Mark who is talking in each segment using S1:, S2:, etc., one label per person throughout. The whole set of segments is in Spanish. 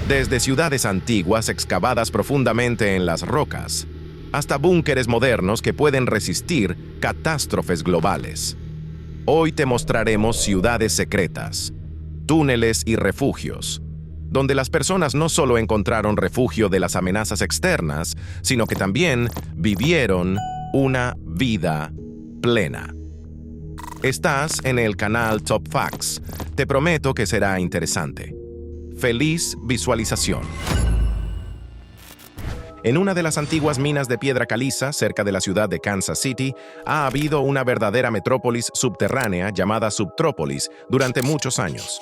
S1: desde ciudades antiguas excavadas profundamente en las rocas, hasta búnkeres modernos que pueden resistir catástrofes globales. Hoy te mostraremos ciudades secretas, túneles y refugios, donde las personas no solo encontraron refugio de las amenazas externas, sino que también vivieron una vida plena. Estás en el canal Top Facts. Te prometo que será interesante. Feliz visualización. En una de las antiguas minas de piedra caliza, cerca de la ciudad de Kansas City, ha habido una verdadera metrópolis subterránea llamada Subtrópolis durante muchos años.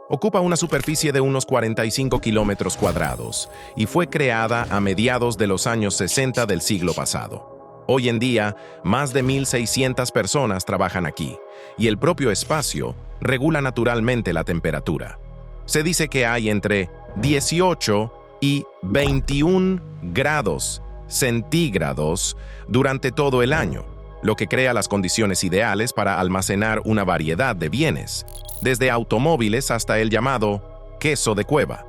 S1: Ocupa una superficie de unos 45 kilómetros cuadrados y fue creada a mediados de los años 60 del siglo pasado. Hoy en día, más de 1,600 personas trabajan aquí, y el propio espacio regula naturalmente la temperatura. Se dice que hay entre 18 y 21 grados centígrados durante todo el año, lo que crea las condiciones ideales para almacenar una variedad de bienes, desde automóviles hasta el llamado queso de cueva.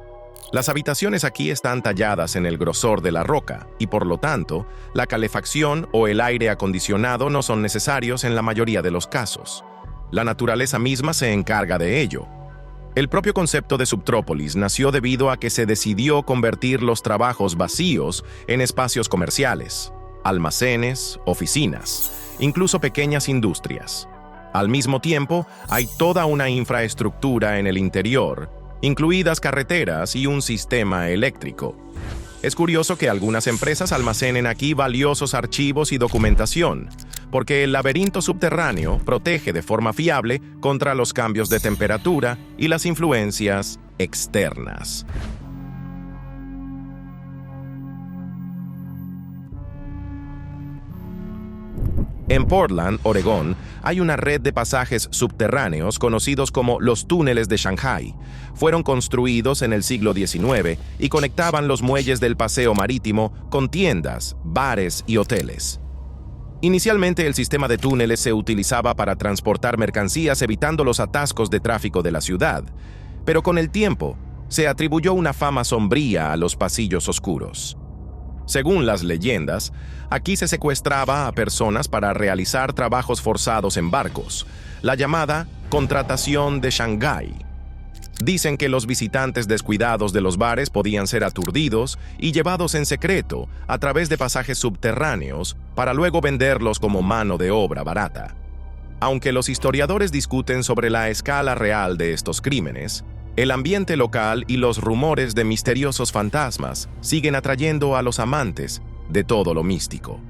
S1: Las habitaciones aquí están talladas en el grosor de la roca y, por lo tanto, la calefacción o el aire acondicionado no son necesarios en la mayoría de los casos. La naturaleza misma se encarga de ello. El propio concepto de subtrópolis nació debido a que se decidió convertir los trabajos vacíos en espacios comerciales, almacenes, oficinas, incluso pequeñas industrias. Al mismo tiempo, hay toda una infraestructura en el interior, incluidas carreteras y un sistema eléctrico. Es curioso que algunas empresas almacenen aquí valiosos archivos y documentación, porque el laberinto subterráneo protege de forma fiable contra los cambios de temperatura y las influencias externas. En Portland, Oregón, hay una red de pasajes subterráneos conocidos como los túneles de Shanghái. Fueron construidos en el siglo XIX y conectaban los muelles del paseo marítimo con tiendas, bares y hoteles. Inicialmente, el sistema de túneles se utilizaba para transportar mercancías evitando los atascos de tráfico de la ciudad, pero con el tiempo se atribuyó una fama sombría a los pasillos oscuros. Según las leyendas, aquí se secuestraba a personas para realizar trabajos forzados en barcos, la llamada contratación de Shanghái. Dicen que los visitantes descuidados de los bares podían ser aturdidos y llevados en secreto a través de pasajes subterráneos para luego venderlos como mano de obra barata. Aunque los historiadores discuten sobre la escala real de estos crímenes, el ambiente local y los rumores de misteriosos fantasmas siguen atrayendo a los amantes de todo lo místico.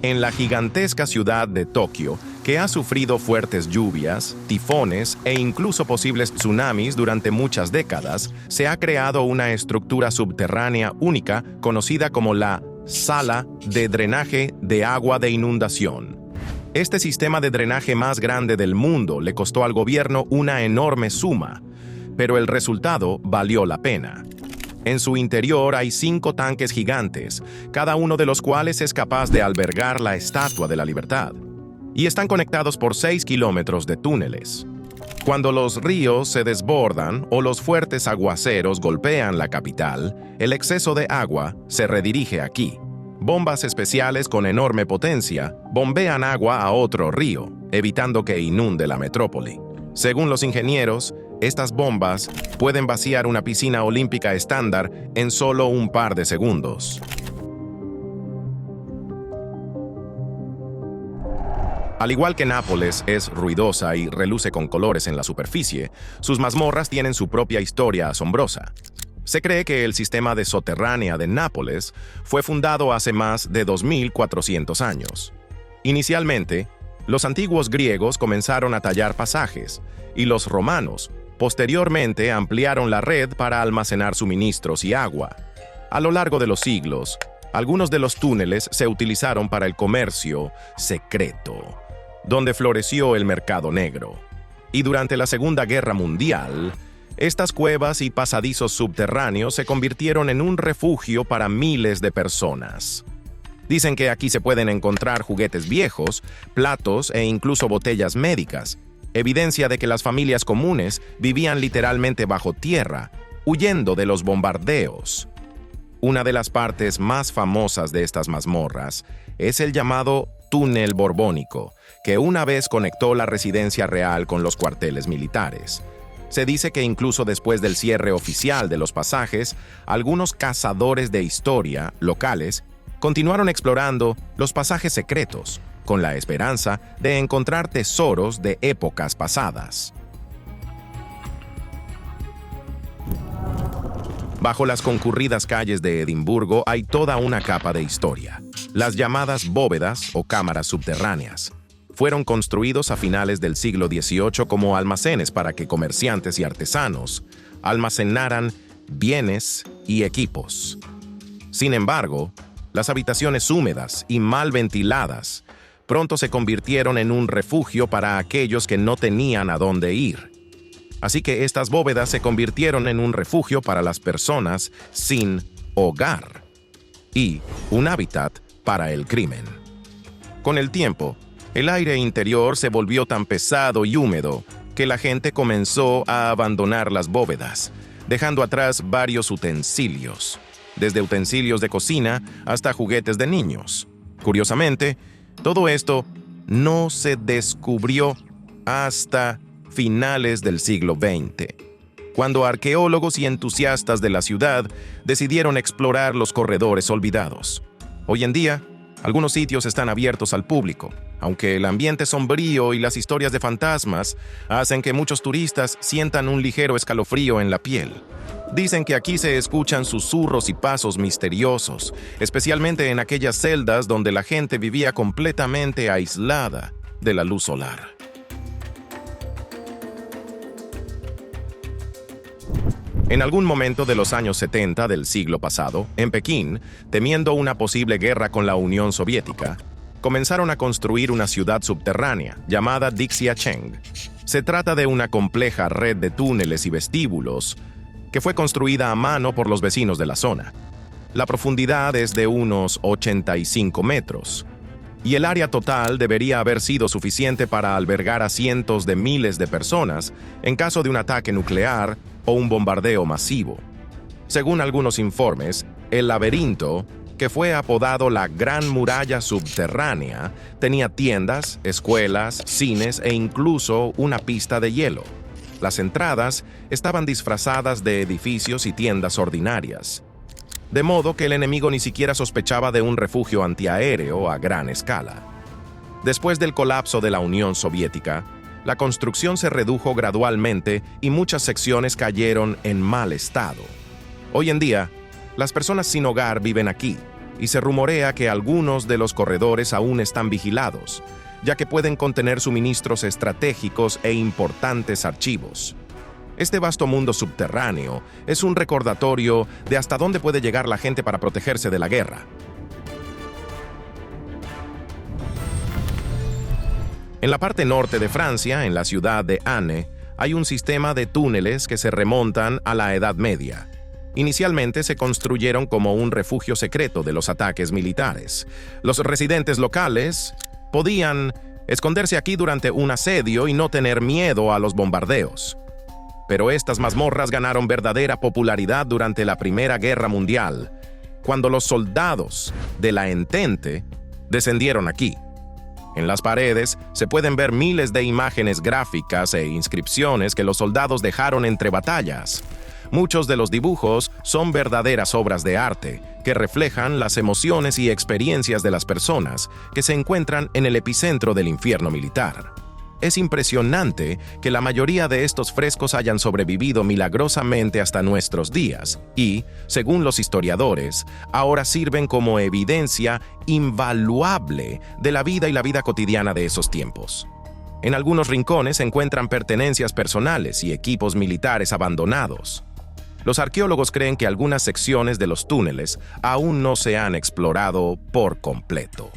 S1: En la gigantesca ciudad de Tokio, que ha sufrido fuertes lluvias, tifones e incluso posibles tsunamis durante muchas décadas, se ha creado una estructura subterránea única conocida como la Sala de Drenaje de Agua de Inundación. Este sistema de drenaje más grande del mundo le costó al gobierno una enorme suma, pero el resultado valió la pena. En su interior hay 5 tanques gigantes, cada uno de los cuales es capaz de albergar la Estatua de la Libertad, y están conectados por 6 kilómetros de túneles. Cuando los ríos se desbordan o los fuertes aguaceros golpean la capital, el exceso de agua se redirige aquí. Bombas especiales con enorme potencia bombean agua a otro río, evitando que inunde la metrópoli. Según los ingenieros, estas bombas pueden vaciar una piscina olímpica estándar en solo un par de segundos. Al igual que Nápoles es ruidosa y reluce con colores en la superficie, sus mazmorras tienen su propia historia asombrosa. Se cree que el sistema de soterránea de Nápoles fue fundado hace más de 2.400 años. Inicialmente, los antiguos griegos comenzaron a tallar pasajes, y los romanos posteriormente ampliaron la red para almacenar suministros y agua. A lo largo de los siglos, algunos de los túneles se utilizaron para el comercio secreto, donde floreció el mercado negro. Y durante la Segunda Guerra Mundial, estas cuevas y pasadizos subterráneos se convirtieron en un refugio para miles de personas. Dicen que aquí se pueden encontrar juguetes viejos, platos e incluso botellas médicas, evidencia de que las familias comunes vivían literalmente bajo tierra, huyendo de los bombardeos. Una de las partes más famosas de estas mazmorras es el llamado túnel borbónico, que una vez conectó la residencia real con los cuarteles militares. Se dice que incluso después del cierre oficial de los pasajes, algunos cazadores de historia locales continuaron explorando los pasajes secretos, con la esperanza de encontrar tesoros de épocas pasadas. Bajo las concurridas calles de Edimburgo hay toda una capa de historia. Las llamadas bóvedas o cámaras subterráneas fueron construidos a finales del siglo XVIII como almacenes para que comerciantes y artesanos almacenaran bienes y equipos. Sin embargo, las habitaciones húmedas y mal ventiladas pronto se convirtieron en un refugio para aquellos que no tenían a dónde ir. Así que estas bóvedas se convirtieron en un refugio para las personas sin hogar y un hábitat para el crimen. Con el tiempo, el aire interior se volvió tan pesado y húmedo que la gente comenzó a abandonar las bóvedas, dejando atrás varios utensilios, desde utensilios de cocina hasta juguetes de niños. Curiosamente, todo esto no se descubrió hasta finales del siglo XX, cuando arqueólogos y entusiastas de la ciudad decidieron explorar los corredores olvidados. Hoy en día, algunos sitios están abiertos al público, aunque el ambiente sombrío y las historias de fantasmas hacen que muchos turistas sientan un ligero escalofrío en la piel. Dicen que aquí se escuchan susurros y pasos misteriosos, especialmente en aquellas celdas donde la gente vivía completamente aislada de la luz solar. En algún momento de los años 70 del siglo pasado, en Pekín, temiendo una posible guerra con la Unión Soviética, comenzaron a construir una ciudad subterránea llamada Dixiacheng. Se trata de una compleja red de túneles y vestíbulos que fue construida a mano por los vecinos de la zona. La profundidad es de unos 85 metros, y el área total debería haber sido suficiente para albergar a cientos de miles de personas en caso de un ataque nuclear o un bombardeo masivo. Según algunos informes, el laberinto, que fue apodado la Gran Muralla Subterránea, tenía tiendas, escuelas, cines e incluso una pista de hielo. Las entradas estaban disfrazadas de edificios y tiendas ordinarias, de modo que el enemigo ni siquiera sospechaba de un refugio antiaéreo a gran escala. Después del colapso de la Unión Soviética, la construcción se redujo gradualmente y muchas secciones cayeron en mal estado. Hoy en día, las personas sin hogar viven aquí, y se rumorea que algunos de los corredores aún están vigilados, ya que pueden contener suministros estratégicos e importantes archivos. Este vasto mundo subterráneo es un recordatorio de hasta dónde puede llegar la gente para protegerse de la guerra. En la parte norte de Francia, en la ciudad de Anne, hay un sistema de túneles que se remontan a la Edad Media. Inicialmente se construyeron como un refugio secreto de los ataques militares. Los residentes locales podían esconderse aquí durante un asedio y no tener miedo a los bombardeos. Pero estas mazmorras ganaron verdadera popularidad durante la Primera Guerra Mundial, cuando los soldados de la Entente descendieron aquí. En las paredes se pueden ver miles de imágenes gráficas e inscripciones que los soldados dejaron entre batallas. Muchos de los dibujos son verdaderas obras de arte que reflejan las emociones y experiencias de las personas que se encuentran en el epicentro del infierno militar. Es impresionante que la mayoría de estos frescos hayan sobrevivido milagrosamente hasta nuestros días y, según los historiadores, ahora sirven como evidencia invaluable de la vida y la vida cotidiana de esos tiempos. En algunos rincones se encuentran pertenencias personales y equipos militares abandonados. Los arqueólogos creen que algunas secciones de los túneles aún no se han explorado por completo.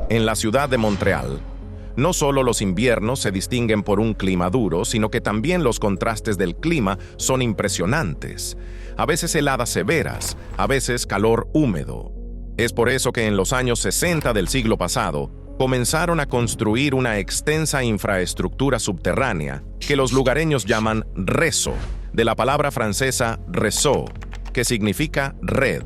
S1: En la ciudad de Montreal, No solo los inviernos se distinguen por un clima duro, sino que también los contrastes del clima son impresionantes. A veces heladas severas, a veces calor húmedo. Es por eso que en los años 60 del siglo pasado, comenzaron a construir una extensa infraestructura subterránea que los lugareños llaman reso, de la palabra francesa réseau, que significa red.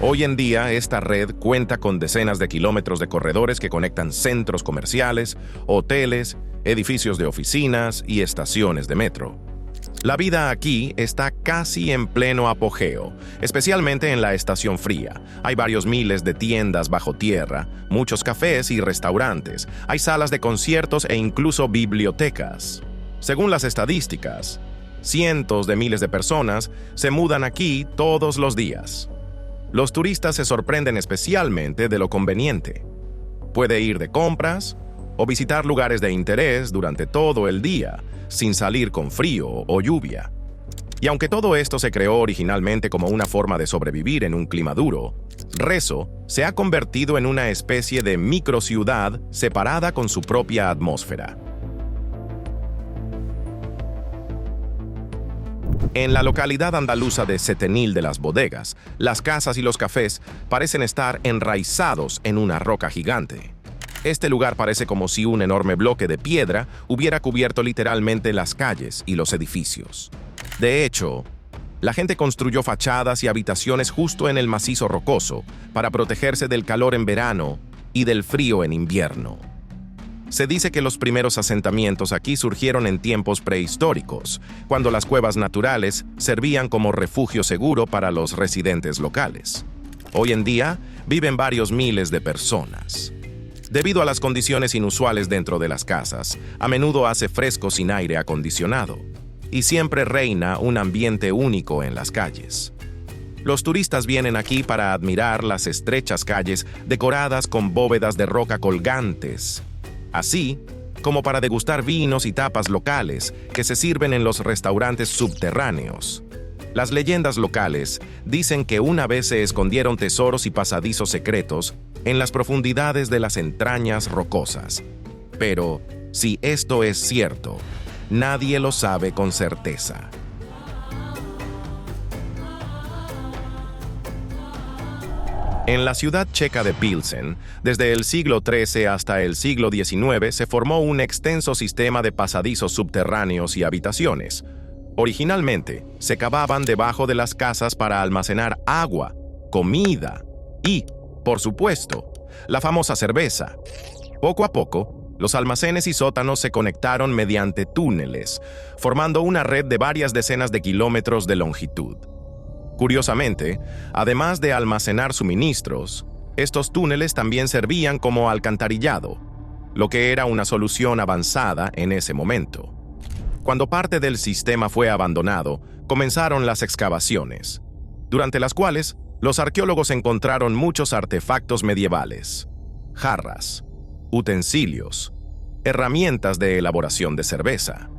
S1: Hoy en día, esta red cuenta con decenas de kilómetros de corredores que conectan centros comerciales, hoteles, edificios de oficinas y estaciones de metro. La vida aquí está casi en pleno apogeo, especialmente en la estación fría. Hay varios miles de tiendas bajo tierra, muchos cafés y restaurantes, hay salas de conciertos e incluso bibliotecas. Según las estadísticas, cientos de miles de personas se mudan aquí todos los días. Los turistas se sorprenden especialmente de lo conveniente. Puede ir de compras o visitar lugares de interés durante todo el día, sin salir con frío o lluvia. Y aunque todo esto se creó originalmente como una forma de sobrevivir en un clima duro, Reso se ha convertido en una especie de microciudad separada con su propia atmósfera. En la localidad andaluza de Setenil de las Bodegas, las casas y los cafés parecen estar enraizados en una roca gigante. Este lugar parece como si un enorme bloque de piedra hubiera cubierto literalmente las calles y los edificios. De hecho, la gente construyó fachadas y habitaciones justo en el macizo rocoso para protegerse del calor en verano y del frío en invierno. Se dice que los primeros asentamientos aquí surgieron en tiempos prehistóricos, cuando las cuevas naturales servían como refugio seguro para los residentes locales. Hoy en día viven varios miles de personas. Debido a las condiciones inusuales dentro de las casas, a menudo hace fresco sin aire acondicionado, y siempre reina un ambiente único en las calles. Los turistas vienen aquí para admirar las estrechas calles decoradas con bóvedas de roca colgantes, así como para degustar vinos y tapas locales que se sirven en los restaurantes subterráneos. Las leyendas locales dicen que una vez se escondieron tesoros y pasadizos secretos en las profundidades de las entrañas rocosas. Pero, si esto es cierto, nadie lo sabe con certeza. En la ciudad checa de Pilsen, desde el siglo XIII hasta el siglo XIX se formó un extenso sistema de pasadizos subterráneos y habitaciones. Originalmente, se cavaban debajo de las casas para almacenar agua, comida y, por supuesto, la famosa cerveza. Poco a poco, los almacenes y sótanos se conectaron mediante túneles, formando una red de varias decenas de kilómetros de longitud. Curiosamente, además de almacenar suministros, estos túneles también servían como alcantarillado, lo que era una solución avanzada en ese momento. Cuando parte del sistema fue abandonado, comenzaron las excavaciones, durante las cuales los arqueólogos encontraron muchos artefactos medievales, jarras, utensilios, herramientas de elaboración de cerveza.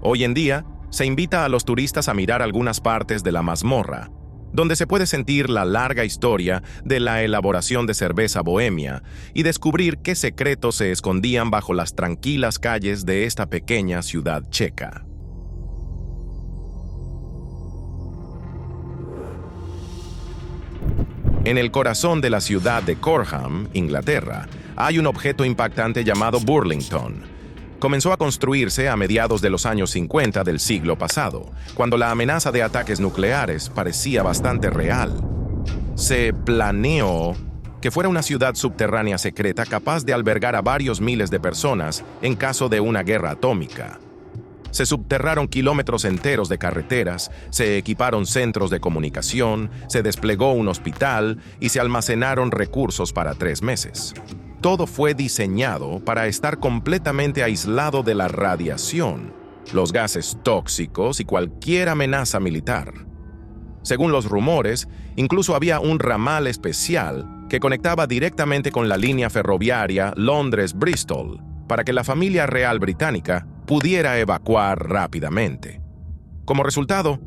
S1: Hoy en día, se invita a los turistas a mirar algunas partes de la mazmorra, donde se puede sentir la larga historia de la elaboración de cerveza bohemia y descubrir qué secretos se escondían bajo las tranquilas calles de esta pequeña ciudad checa. En el corazón de la ciudad de Cornham, Inglaterra, hay un objeto impactante llamado Burlington. Comenzó a construirse a mediados de los años 50 del siglo pasado, cuando la amenaza de ataques nucleares parecía bastante real. Se planeó que fuera una ciudad subterránea secreta capaz de albergar a varios miles de personas en caso de una guerra atómica. Se subterraron kilómetros enteros de carreteras, se equiparon centros de comunicación, se desplegó un hospital y se almacenaron recursos para 3 meses. Todo fue diseñado para estar completamente aislado de la radiación, los gases tóxicos y cualquier amenaza militar. Según los rumores, incluso había un ramal especial que conectaba directamente con la línea ferroviaria Londres-Bristol para que la familia real británica pudiera evacuar rápidamente. Como resultado,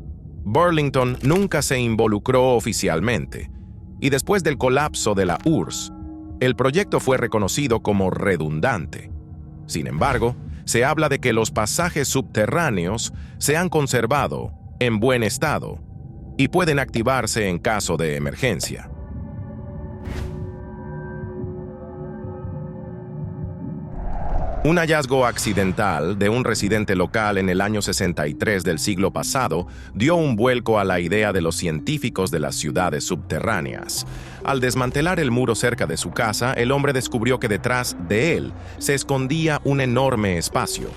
S1: Burlington nunca se involucró oficialmente, y después del colapso de la URSS, el proyecto fue reconocido como redundante. Sin embargo, se habla de que los pasajes subterráneos se han conservado en buen estado y pueden activarse en caso de emergencia. Un hallazgo accidental de un residente local en el año 63 del siglo pasado dio un vuelco a la idea de los científicos de las ciudades subterráneas. Al desmantelar el muro cerca de su casa, el hombre descubrió que detrás de él se escondía un enorme espacio.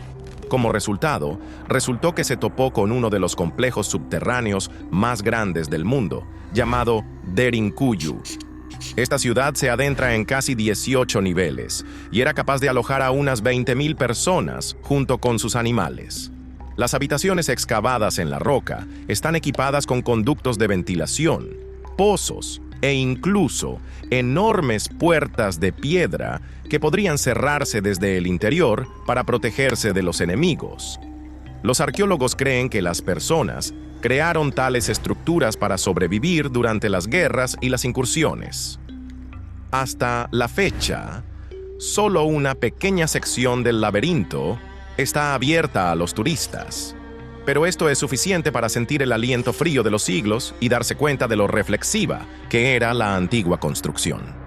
S1: Como resultó que se topó con uno de los complejos subterráneos más grandes del mundo, llamado Derinkuyu. Esta ciudad se adentra en casi 18 niveles y era capaz de alojar a unas 20.000 personas junto con sus animales. Las habitaciones excavadas en la roca están equipadas con conductos de ventilación, pozos e incluso enormes puertas de piedra que podrían cerrarse desde el interior para protegerse de los enemigos. Los arqueólogos creen que las personas crearon tales estructuras para sobrevivir durante las guerras y las incursiones. Hasta la fecha, solo una pequeña sección del laberinto está abierta a los turistas. Pero esto es suficiente para sentir el aliento frío de los siglos y darse cuenta de lo reflexiva que era la antigua construcción.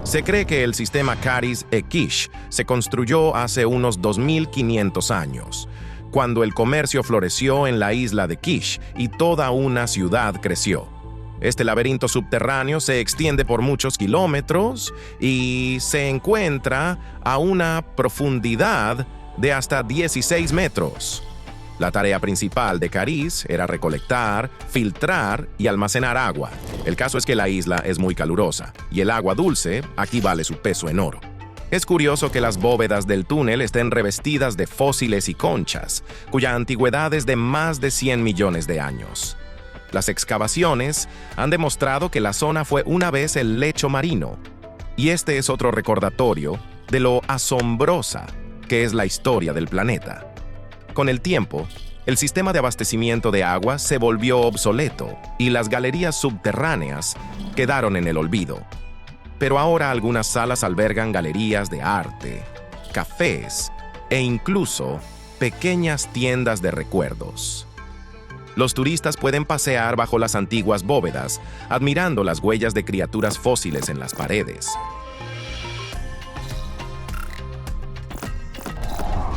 S1: Se cree que el sistema Caris-e-Kish se construyó hace unos 2.500 años, cuando el comercio floreció en la isla de Kish y toda una ciudad creció. Este laberinto subterráneo se extiende por muchos kilómetros y se encuentra a una profundidad de hasta 16 metros. La tarea principal de Caris era recolectar, filtrar y almacenar agua. El caso es que la isla es muy calurosa y el agua dulce aquí vale su peso en oro. Es curioso que las bóvedas del túnel estén revestidas de fósiles y conchas, cuya antigüedad es de más de 100 millones de años. Las excavaciones han demostrado que la zona fue una vez el lecho marino, y este es otro recordatorio de lo asombrosa que es la historia del planeta. Con el tiempo, el sistema de abastecimiento de agua se volvió obsoleto y las galerías subterráneas quedaron en el olvido. Pero ahora algunas salas albergan galerías de arte, cafés e incluso pequeñas tiendas de recuerdos. Los turistas pueden pasear bajo las antiguas bóvedas, admirando las huellas de criaturas fósiles en las paredes.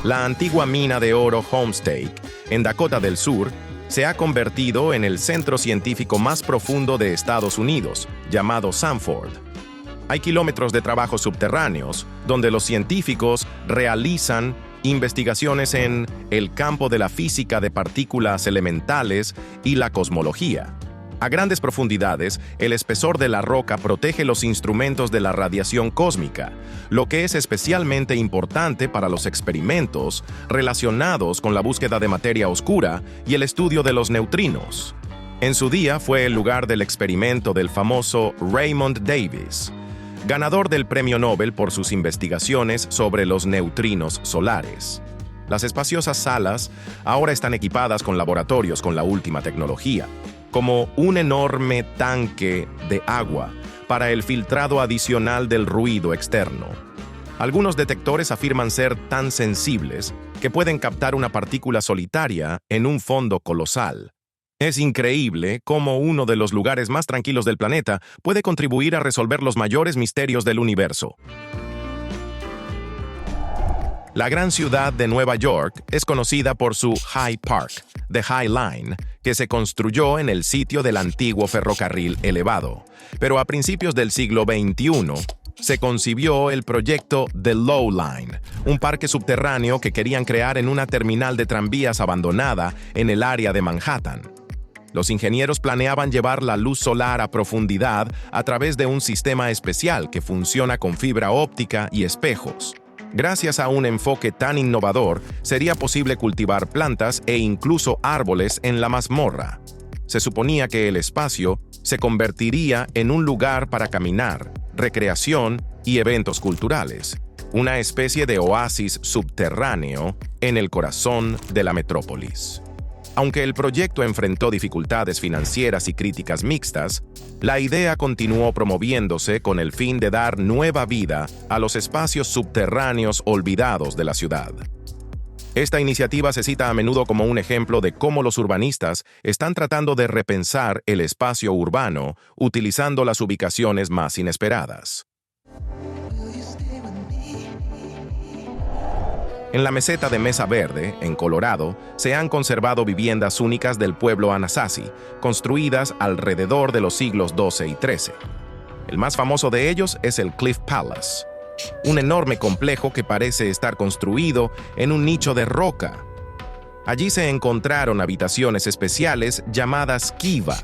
S1: La antigua mina de oro Homestake, en Dakota del Sur, se ha convertido en el centro científico más profundo de Estados Unidos, llamado Sanford. Hay kilómetros de trabajos subterráneos, donde los científicos realizan investigaciones en el campo de la física de partículas elementales y la cosmología. A grandes profundidades, el espesor de la roca protege los instrumentos de la radiación cósmica, lo que es especialmente importante para los experimentos relacionados con la búsqueda de materia oscura y el estudio de los neutrinos. En su día fue el lugar del experimento del famoso Raymond Davis, ganador del Premio Nobel por sus investigaciones sobre los neutrinos solares. Las espaciosas salas ahora están equipadas con laboratorios con la última tecnología, como un enorme tanque de agua para el filtrado adicional del ruido externo. Algunos detectores afirman ser tan sensibles que pueden captar una partícula solitaria en un fondo colosal. Es increíble cómo uno de los lugares más tranquilos del planeta puede contribuir a resolver los mayores misterios del universo. La gran ciudad de Nueva York es conocida por su High Park, The High Line, que se construyó en el sitio del antiguo ferrocarril elevado. Pero a principios del siglo XXI, se concibió el proyecto The Low Line, un parque subterráneo que querían crear en una terminal de tranvías abandonada en el área de Manhattan. Los ingenieros planeaban llevar la luz solar a profundidad a través de un sistema especial que funciona con fibra óptica y espejos. Gracias a un enfoque tan innovador, sería posible cultivar plantas e incluso árboles en la mazmorra. Se suponía que el espacio se convertiría en un lugar para caminar, recreación y eventos culturales, una especie de oasis subterráneo en el corazón de la metrópolis. Aunque el proyecto enfrentó dificultades financieras y críticas mixtas, la idea continuó promoviéndose con el fin de dar nueva vida a los espacios subterráneos olvidados de la ciudad. Esta iniciativa se cita a menudo como un ejemplo de cómo los urbanistas están tratando de repensar el espacio urbano utilizando las ubicaciones más inesperadas. En la meseta de Mesa Verde, en Colorado, se han conservado viviendas únicas del pueblo Anasazi, construidas alrededor de los siglos XII y XIII. El más famoso de ellos es el Cliff Palace, un enorme complejo que parece estar construido en un nicho de roca. Allí se encontraron habitaciones especiales llamadas kiva,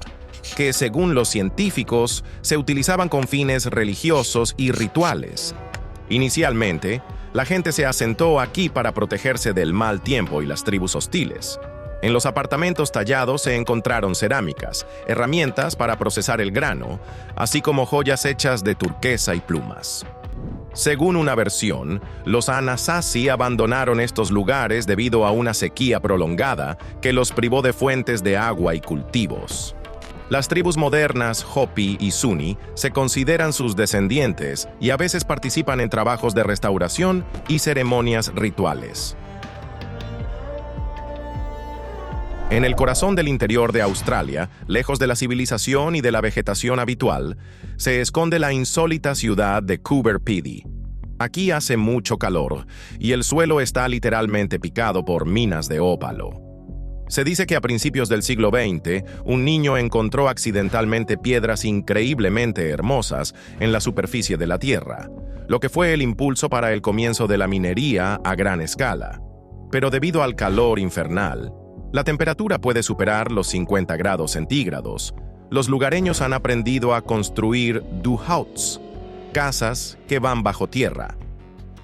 S1: que según los científicos se utilizaban con fines religiosos y rituales. Inicialmente, la gente se asentó aquí para protegerse del mal tiempo y las tribus hostiles. En los apartamentos tallados se encontraron cerámicas, herramientas para procesar el grano, así como joyas hechas de turquesa y plumas. Según una versión, los Anasazi abandonaron estos lugares debido a una sequía prolongada que los privó de fuentes de agua y cultivos. Las tribus modernas Hopi y Zuni se consideran sus descendientes y a veces participan en trabajos de restauración y ceremonias rituales. En el corazón del interior de Australia, lejos de la civilización y de la vegetación habitual, se esconde la insólita ciudad de Coober Pedy. Aquí hace mucho calor y el suelo está literalmente picado por minas de ópalo. Se dice que a principios del siglo XX, un niño encontró accidentalmente piedras increíblemente hermosas en la superficie de la Tierra, lo que fue el impulso para el comienzo de la minería a gran escala. Pero debido al calor infernal, la temperatura puede superar los 50 grados centígrados. Los lugareños han aprendido a construir dugouts, casas que van bajo tierra.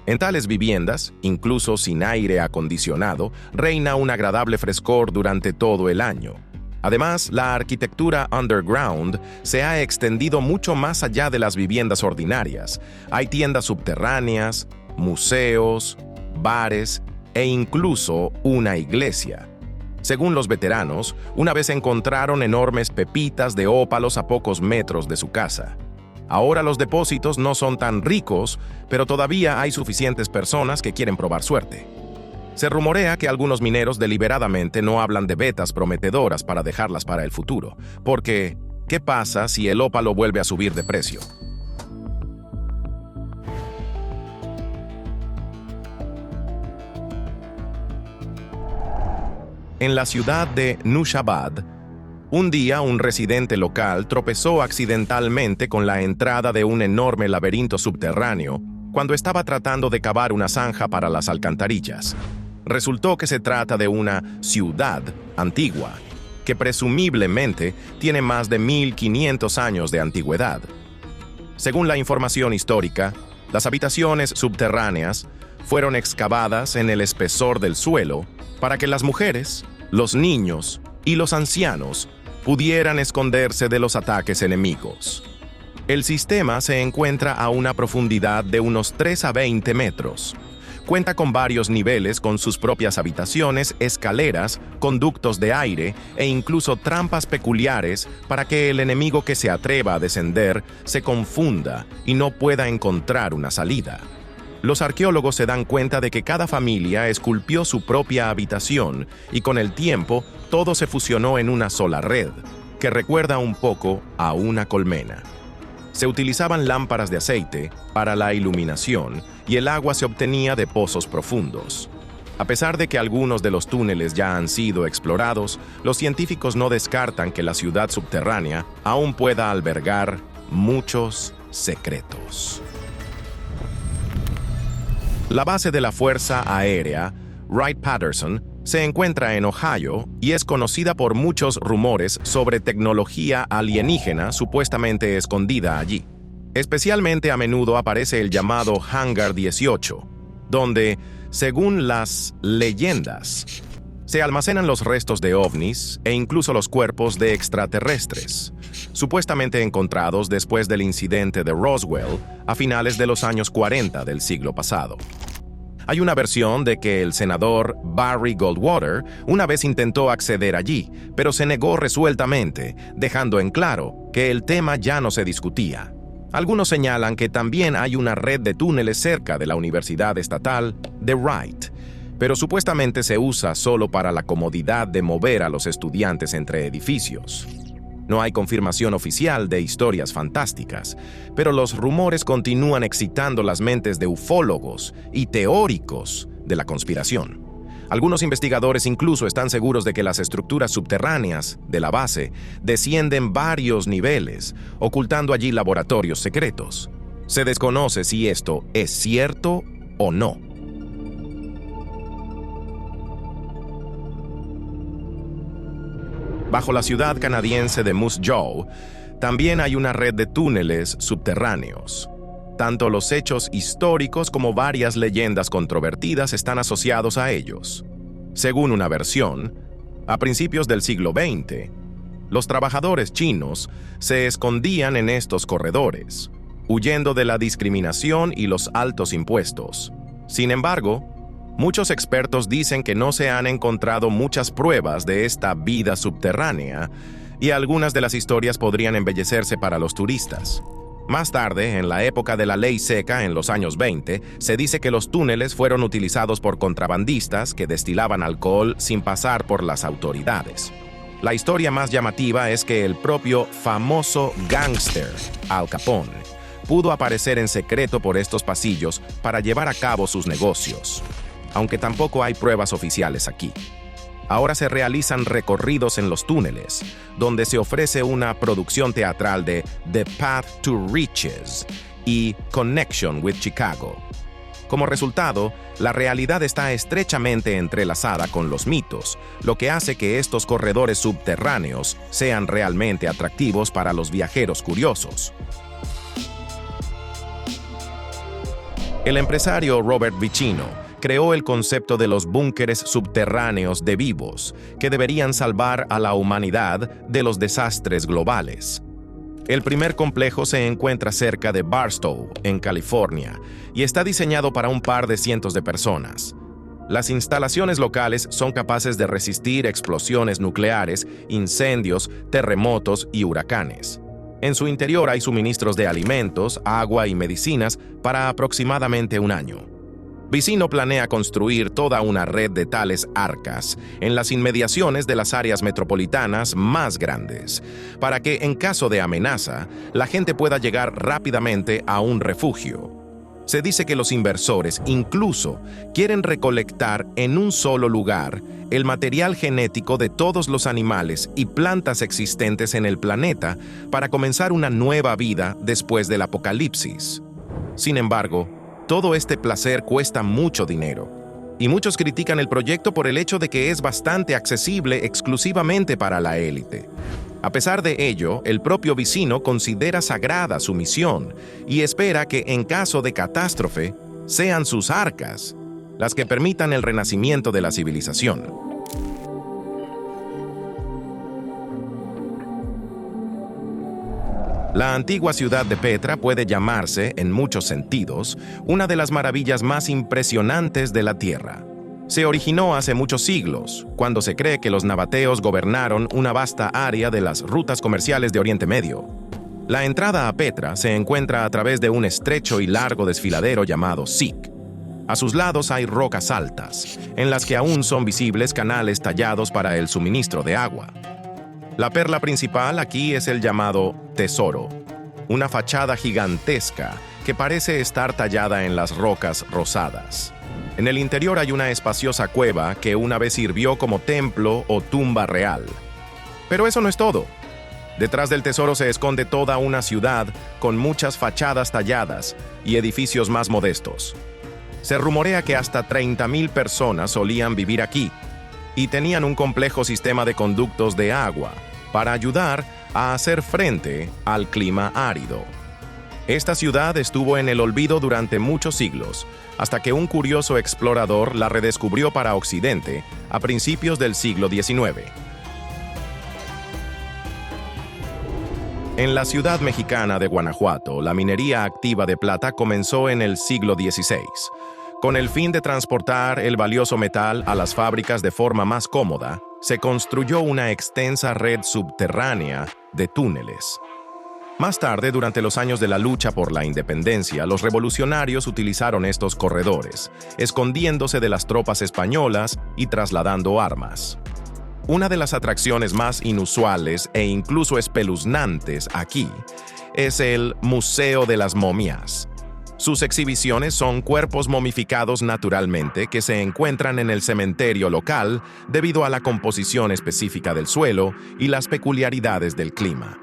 S1: En tales viviendas, incluso sin aire acondicionado, reina un agradable frescor durante todo el año. Además, la arquitectura underground se ha extendido mucho más allá de las viviendas ordinarias. Hay tiendas subterráneas, museos, bares e incluso una iglesia. Según los veteranos, una vez encontraron enormes pepitas de ópalos a pocos metros de su casa. Ahora los depósitos no son tan ricos, pero todavía hay suficientes personas que quieren probar suerte. Se rumorea que algunos mineros deliberadamente no hablan de vetas prometedoras para dejarlas para el futuro, porque ¿qué pasa si el ópalo vuelve a subir de precio? En la ciudad de Nushabad, un día un residente local tropezó accidentalmente con la entrada de un enorme laberinto subterráneo cuando estaba tratando de cavar una zanja para las alcantarillas. Resultó que se trata de una ciudad antigua, que presumiblemente tiene más de 1500 años de antigüedad. Según la información histórica, las habitaciones subterráneas fueron excavadas en el espesor del suelo para que las mujeres, los niños y los ancianos pudieran esconderse de los ataques enemigos. El sistema se encuentra a una profundidad de unos 3 a 20 metros. Cuenta con varios niveles con sus propias habitaciones, escaleras, conductos de aire e incluso trampas peculiares para que el enemigo que se atreva a descender se confunda y no pueda encontrar una salida. Los arqueólogos se dan cuenta de que cada familia esculpió su propia habitación y con el tiempo todo se fusionó en una sola red, que recuerda un poco a una colmena. Se utilizaban lámparas de aceite para la iluminación y el agua se obtenía de pozos profundos. A pesar de que algunos de los túneles ya han sido explorados, los científicos no descartan que la ciudad subterránea aún pueda albergar muchos secretos. La base de la Fuerza Aérea, Wright-Patterson, se encuentra en Ohio y es conocida por muchos rumores sobre tecnología alienígena supuestamente escondida allí. Especialmente a menudo aparece el llamado Hangar 18, donde, según las leyendas, se almacenan los restos de ovnis e incluso los cuerpos de extraterrestres, supuestamente encontrados después del incidente de Roswell a finales de los años 40 del siglo pasado. Hay una versión de que el senador Barry Goldwater una vez intentó acceder allí, pero se negó resueltamente, dejando en claro que el tema ya no se discutía. Algunos señalan que también hay una red de túneles cerca de la Universidad Estatal de Wright, pero supuestamente se usa solo para la comodidad de mover a los estudiantes entre edificios. No hay confirmación oficial de historias fantásticas, pero los rumores continúan excitando las mentes de ufólogos y teóricos de la conspiración. Algunos investigadores incluso están seguros de que las estructuras subterráneas de la base descienden varios niveles, ocultando allí laboratorios secretos. Se desconoce si esto es cierto o no. Bajo la ciudad canadiense de Moose Jaw, también hay una red de túneles subterráneos. Tanto los hechos históricos como varias leyendas controvertidas están asociados a ellos. Según una versión, a principios del siglo XX, los trabajadores chinos se escondían en estos corredores, huyendo de la discriminación y los altos impuestos. Sin embargo, muchos expertos dicen que no se han encontrado muchas pruebas de esta vida subterránea y algunas de las historias podrían embellecerse para los turistas. Más tarde, en la época de la ley seca en los años 20, se dice que los túneles fueron utilizados por contrabandistas que destilaban alcohol sin pasar por las autoridades. La historia más llamativa es que el propio famoso gángster Al Capone pudo aparecer en secreto por estos pasillos para llevar a cabo sus negocios, aunque tampoco hay pruebas oficiales aquí. Ahora se realizan recorridos en los túneles, donde se ofrece una producción teatral de The Path to Riches y Connection with Chicago. Como resultado, la realidad está estrechamente entrelazada con los mitos, lo que hace que estos corredores subterráneos sean realmente atractivos para los viajeros curiosos. El empresario Robert Vicino creó el concepto de los búnkeres subterráneos de vivos, que deberían salvar a la humanidad de los desastres globales. El primer complejo se encuentra cerca de Barstow, en California, y está diseñado para un par de cientos de personas. Las instalaciones locales son capaces de resistir explosiones nucleares, incendios, terremotos y huracanes. En su interior hay suministros de alimentos, agua y medicinas para aproximadamente un año. Vicino planea construir toda una red de tales arcas en las inmediaciones de las áreas metropolitanas más grandes, para que, en caso de amenaza, la gente pueda llegar rápidamente a un refugio. Se dice que los inversores incluso quieren recolectar en un solo lugar el material genético de todos los animales y plantas existentes en el planeta para comenzar una nueva vida después del apocalipsis. Sin embargo, todo este placer cuesta mucho dinero, y muchos critican el proyecto por el hecho de que es bastante accesible exclusivamente para la élite. A pesar de ello, el propio Vicino considera sagrada su misión y espera que, en caso de catástrofe, sean sus arcas las que permitan el renacimiento de la civilización. La antigua ciudad de Petra puede llamarse, en muchos sentidos, una de las maravillas más impresionantes de la Tierra. Se originó hace muchos siglos, cuando se cree que los nabateos gobernaron una vasta área de las rutas comerciales de Oriente Medio. La entrada a Petra se encuentra a través de un estrecho y largo desfiladero llamado Sikh. A sus lados hay rocas altas, en las que aún son visibles canales tallados para el suministro de agua. La perla principal aquí es el llamado Tesoro, una fachada gigantesca que parece estar tallada en las rocas rosadas. En el interior hay una espaciosa cueva que una vez sirvió como templo o tumba real. Pero eso no es todo. Detrás del tesoro se esconde toda una ciudad con muchas fachadas talladas y edificios más modestos. Se rumorea que hasta 30,000 personas solían vivir aquí y tenían un complejo sistema de conductos de agua para ayudar a hacer frente al clima árido. Esta ciudad estuvo en el olvido durante muchos siglos, hasta que un curioso explorador la redescubrió para Occidente a principios del siglo XIX. En la ciudad mexicana de Guanajuato, la minería activa de plata comenzó en el siglo XVI, Con el fin de transportar el valioso metal a las fábricas de forma más cómoda, se construyó una extensa red subterránea de túneles. Más tarde, durante los años de la lucha por la independencia, los revolucionarios utilizaron estos corredores, escondiéndose de las tropas españolas y trasladando armas. Una de las atracciones más inusuales e incluso espeluznantes aquí es el Museo de las Momias. Sus exhibiciones son cuerpos momificados naturalmente que se encuentran en el cementerio local debido a la composición específica del suelo y las peculiaridades del clima.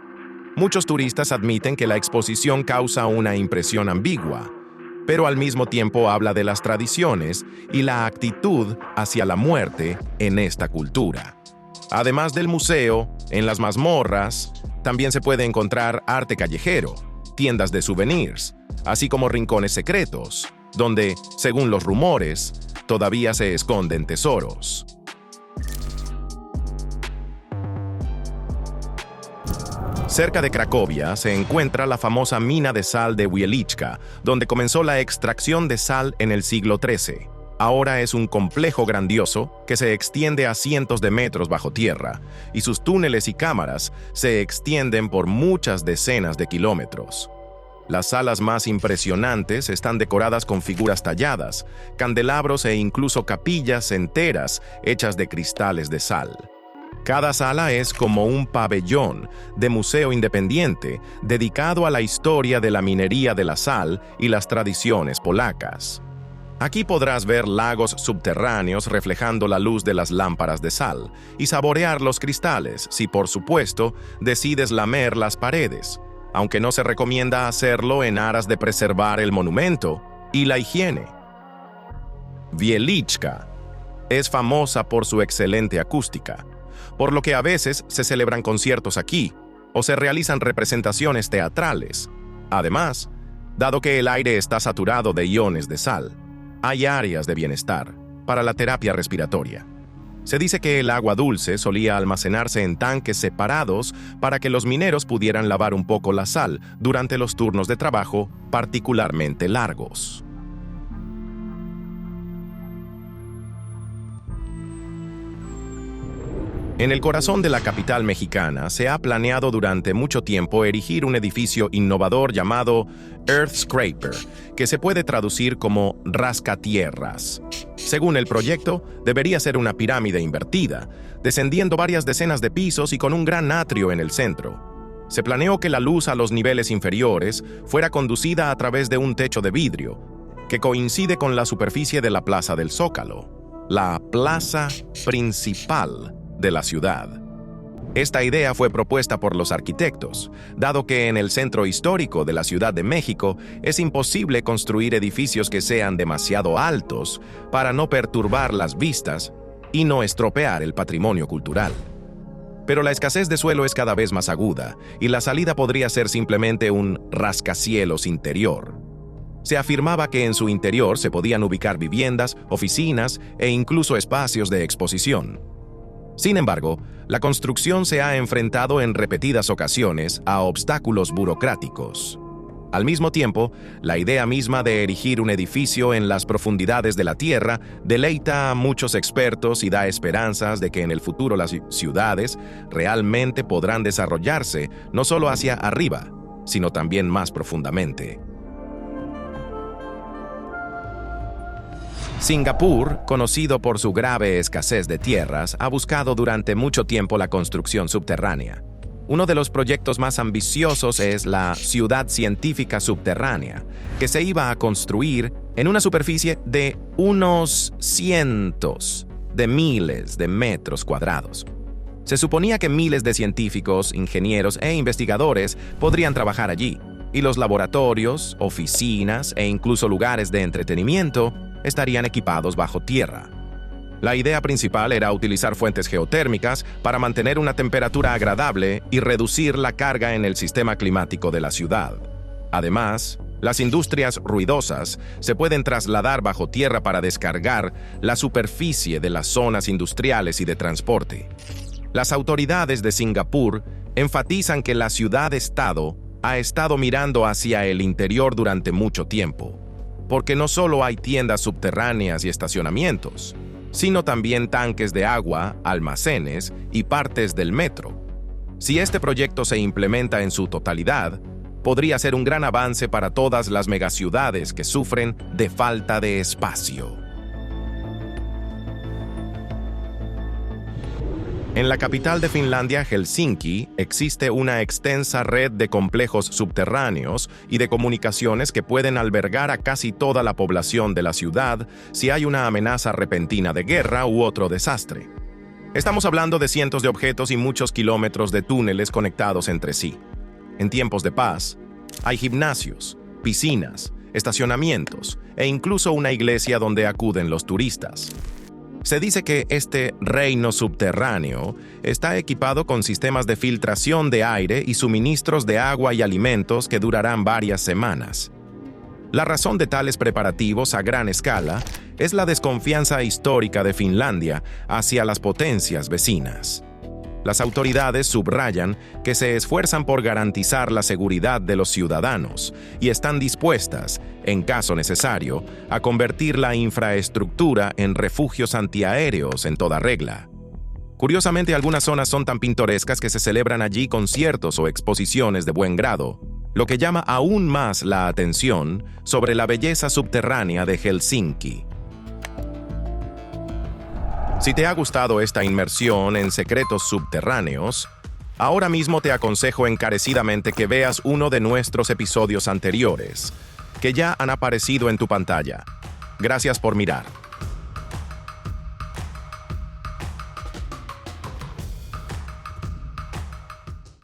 S1: Muchos turistas admiten que la exposición causa una impresión ambigua, pero al mismo tiempo habla de las tradiciones y la actitud hacia la muerte en esta cultura. Además del museo, en las mazmorras también se puede encontrar arte callejero, tiendas de souvenirs, así como rincones secretos, donde, según los rumores, todavía se esconden tesoros. Cerca de Cracovia se encuentra la famosa mina de sal de Wieliczka, donde comenzó la extracción de sal en el siglo XIII. Ahora es un complejo grandioso que se extiende a cientos de metros bajo tierra, y sus túneles y cámaras se extienden por muchas decenas de kilómetros. Las salas más impresionantes están decoradas con figuras talladas, candelabros e incluso capillas enteras hechas de cristales de sal. Cada sala es como un pabellón de museo independiente dedicado a la historia de la minería de la sal y las tradiciones polacas. Aquí podrás ver lagos subterráneos reflejando la luz de las lámparas de sal y saborear los cristales si, por supuesto, decides lamer las paredes, aunque no se recomienda hacerlo en aras de preservar el monumento y la higiene. Wieliczka es famosa por su excelente acústica, por lo que a veces se celebran conciertos aquí o se realizan representaciones teatrales. Además, dado que el aire está saturado de iones de sal, hay áreas de bienestar para la terapia respiratoria. Se dice que el agua dulce solía almacenarse en tanques separados para que los mineros pudieran lavar un poco la sal durante los turnos de trabajo particularmente largos. En el corazón de la capital mexicana se ha planeado durante mucho tiempo erigir un edificio innovador llamado Earth Scraper, que se puede traducir como rascatierras. Según el proyecto, debería ser una pirámide invertida, descendiendo varias decenas de pisos y con un gran atrio en el centro. Se planeó que la luz a los niveles inferiores fuera conducida a través de un techo de vidrio, que coincide con la superficie de la Plaza del Zócalo, la plaza principal de la ciudad. Esta idea fue propuesta por los arquitectos, dado que en el centro histórico de la Ciudad de México es imposible construir edificios que sean demasiado altos para no perturbar las vistas y no estropear el patrimonio cultural. Pero la escasez de suelo es cada vez más aguda y la salida podría ser simplemente un rascacielos interior. Se afirmaba que en su interior se podían ubicar viviendas, oficinas e incluso espacios de exposición. Sin embargo, la construcción se ha enfrentado en repetidas ocasiones a obstáculos burocráticos. Al mismo tiempo, la idea misma de erigir un edificio en las profundidades de la tierra deleita a muchos expertos y da esperanzas de que en el futuro las ciudades realmente podrán desarrollarse no solo hacia arriba, sino también más profundamente. Singapur, conocido por su grave escasez de tierras, ha buscado durante mucho tiempo la construcción subterránea. Uno de los proyectos más ambiciosos es la Ciudad Científica Subterránea, que se iba a construir en una superficie de unos cientos de miles de metros cuadrados. Se suponía que miles de científicos, ingenieros e investigadores podrían trabajar allí, y los laboratorios, oficinas e incluso lugares de entretenimiento estarían equipados bajo tierra. La idea principal era utilizar fuentes geotérmicas para mantener una temperatura agradable y reducir la carga en el sistema climático de la ciudad. Además, las industrias ruidosas se pueden trasladar bajo tierra para descargar la superficie de las zonas industriales y de transporte. Las autoridades de Singapur enfatizan que la ciudad-estado ha estado mirando hacia el interior durante mucho tiempo. porque no solo hay tiendas subterráneas y estacionamientos, sino también tanques de agua, almacenes y partes del metro. Si este proyecto se implementa en su totalidad, podría ser un gran avance para todas las megaciudades que sufren de falta de espacio. En la capital de Finlandia, Helsinki, existe una extensa red de complejos subterráneos y de comunicaciones que pueden albergar a casi toda la población de la ciudad si hay una amenaza repentina de guerra u otro desastre. Estamos hablando de cientos de objetos y muchos kilómetros de túneles conectados entre sí. En tiempos de paz, hay gimnasios, piscinas, estacionamientos e incluso una iglesia donde acuden los turistas. Se dice que este reino subterráneo está equipado con sistemas de filtración de aire y suministros de agua y alimentos que durarán varias semanas. La razón de tales preparativos a gran escala es la desconfianza histórica de Finlandia hacia las potencias vecinas. Las autoridades subrayan que se esfuerzan por garantizar la seguridad de los ciudadanos y están dispuestas, en caso necesario, a convertir la infraestructura en refugios antiaéreos en toda regla. Curiosamente, algunas zonas son tan pintorescas que se celebran allí conciertos o exposiciones de buen grado, lo que llama aún más la atención sobre la belleza subterránea de Helsinki. Si te ha gustado esta inmersión en secretos subterráneos, ahora mismo te aconsejo encarecidamente que veas uno de nuestros episodios anteriores, que ya han aparecido en tu pantalla. Gracias por mirar.